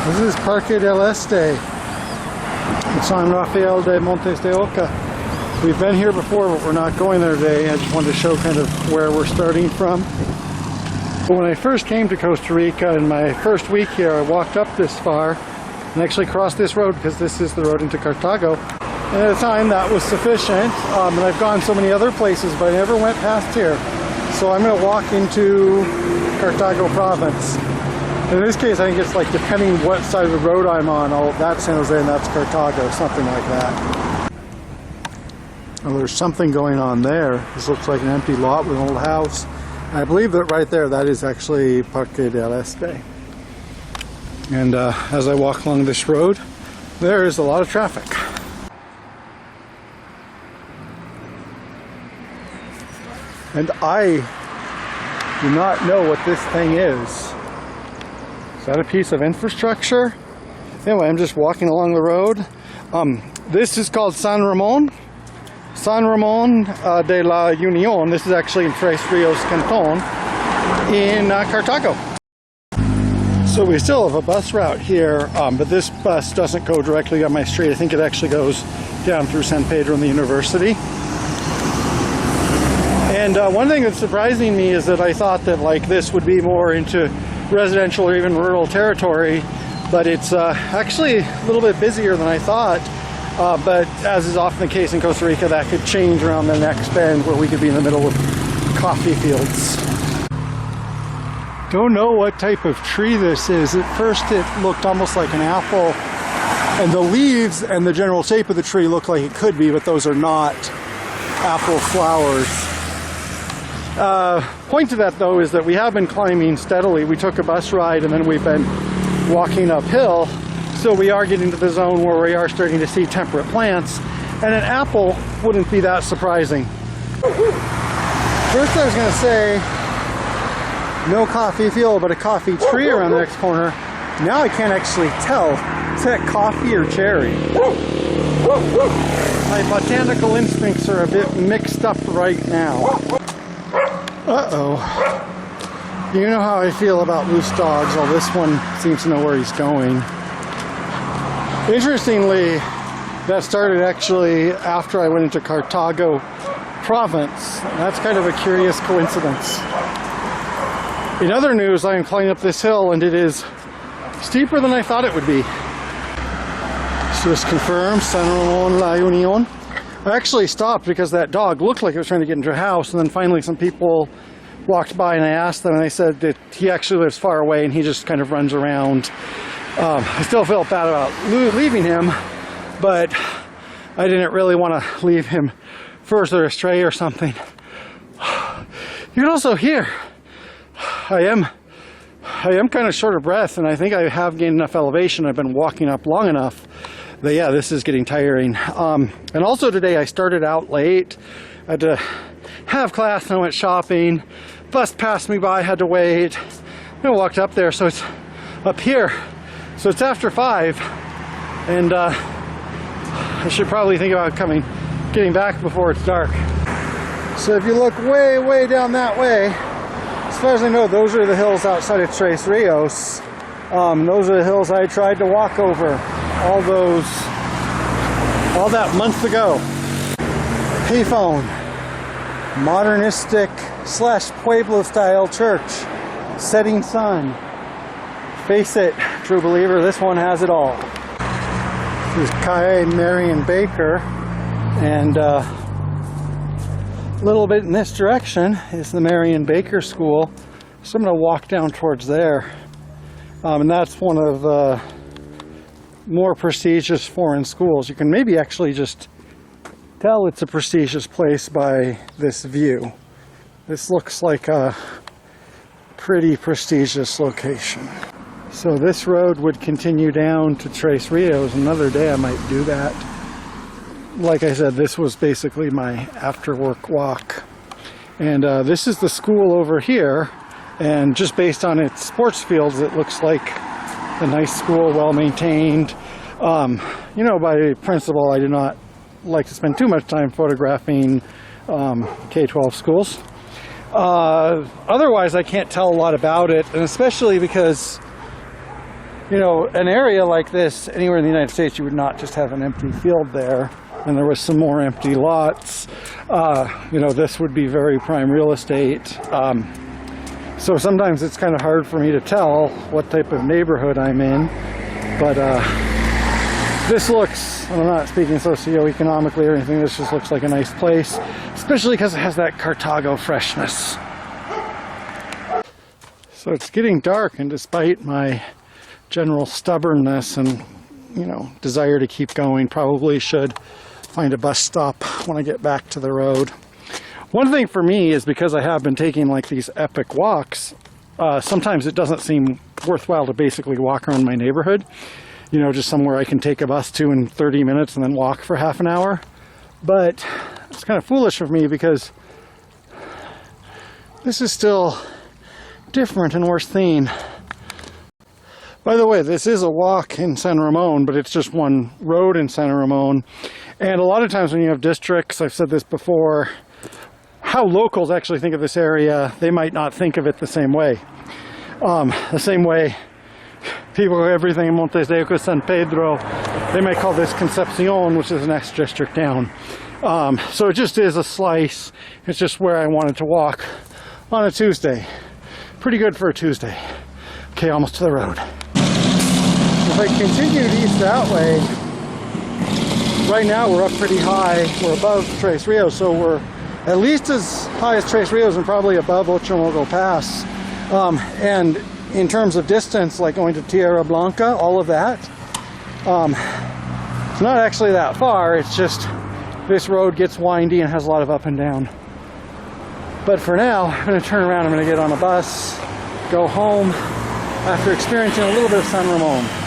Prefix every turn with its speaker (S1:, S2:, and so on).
S1: This is Parque del Este in San Rafael de Montes de Oca. We've been here before, but we're not going there today. I just wanted to show kind of where we're starting from. But when I first came to Costa Rica in my first week here, I walked up this far and actually crossed this road because this is the road into Cartago. And at the time that was sufficient, and I've gone so many other places, but I never went past here. So I'm going to walk into Cartago province. In this case, I think it's like depending what side of the road I'm on. Oh, that's San Jose and that's Cartago, something like that. Oh, there's something going on there. This looks like an empty lot with an old house. I believe that right there, that is actually Parque del Este. And as I walk along this road, there is a lot of traffic. And I do not know what this thing is. Is that a piece of infrastructure? Anyway, I'm just walking along the road. This is called San Ramon. San Ramon de la Unión. This is actually in Tres Rios Canton in Cartago. So we still have a bus route here, but this bus doesn't go directly on my street. I think it actually goes down through San Pedro and the university. And one thing that's surprising me is that I thought that like this would be more into residential or even rural territory, but it's actually a little bit busier than I thought. But as is often the case in Costa Rica, that could change around the next bend where we could be in the middle of coffee fields. Don't know what type of tree this is. At first it looked almost like an apple, and the leaves and the general shape of the tree look like it could be, but those are not apple flowers. Point to that though is that we have been climbing steadily. We took a bus ride and then we've been walking uphill, so we are getting to the zone where we are starting to see temperate plants, and an apple wouldn't be that surprising. First I was going to say no coffee field but a coffee tree around the next corner. Now I can't actually tell, is that coffee or cherry? My botanical instincts are a bit mixed up right now. Uh-oh. You know how I feel about loose dogs. Well, this one seems to know where he's going. Interestingly, that started actually after I went into Cartago province. That's kind of a curious coincidence. In other news, I am climbing up this hill and it is steeper than I thought it would be. So this confirms San Ramon La Unión. I actually stopped because that dog looked like it was trying to get into a house, and then finally some people walked by and I asked them and they said that he actually lives far away and he just kind of runs around. I still felt bad about leaving him, but I didn't really want to leave him further astray or something. You can also hear I am kind of short of breath, and I think I have gained enough elevation. I've been walking up long enough. But yeah, this is getting tiring. And also today I started out late. I had to have class and I went shopping. Bus passed me by, I had to wait. I walked up there, so it's up here. So it's after 5. And I should probably think about getting back before it's dark. So if you look way, way down that way, as far as I know, those are the hills outside of Tres Rios. Those are the hills I tried to walk over. All that month ago. Payphone, modernistic / Pueblo style church, setting sun. Face it, true believer, this one has it all. This is Marian Baker, and a little bit in this direction is the Marian Baker School. So I'm going to walk down towards there, and that's one of the more prestigious foreign schools. You can maybe actually just tell it's a prestigious place by this view. This looks like a pretty prestigious location. So this road would continue down to Tres Rios. Another day I might do that. Like I said, this was basically my after work walk. And this is the school over here, and just based on its sports fields, it looks like a nice school, well maintained. You know, by principle, I do not like to spend too much time photographing K-12 schools. Otherwise, I can't tell a lot about it, and especially because you know, an area like this, anywhere in the United States, you would not just have an empty field there, and there was some more empty lots. You know, this would be very prime real estate. So sometimes it's kind of hard for me to tell what type of neighborhood I'm in, but this looks, I'm not speaking socioeconomically or anything, this just looks like a nice place, especially because it has that Cartago freshness. So it's getting dark, and despite my general stubbornness and, you know, desire to keep going, probably should find a bus stop when I get back to the road. One thing for me is, because I have been taking like these epic walks, sometimes it doesn't seem worthwhile to basically walk around my neighborhood. You know, just somewhere I can take a bus to in 30 minutes and then walk for half an hour. But it's kind of foolish of me, because this is still different and worth seeing. By the way, this is a walk in San Ramon, but it's just one road in San Ramon. And a lot of times when you have districts, I've said this before, how locals actually think of this area, they might not think of it the same way. The same way people, everything in Montes de Oca, San Pedro, they might call this Concepcion, which is the next district down. So it just is a slice. It's just where I wanted to walk on a Tuesday. Pretty good for a Tuesday. Okay, almost to the road. If I continued east that way, right now we're up pretty high. We're above Tres Rios, so we're at least as high as Tres Rios and probably above Ochomogo Pass. And in terms of distance, like going to Tierra Blanca, all of that, it's not actually that far. It's just this road gets windy and has a lot of up and down. But for now, I'm going to turn around. I'm going to get on a bus, go home after experiencing a little bit of San Ramon.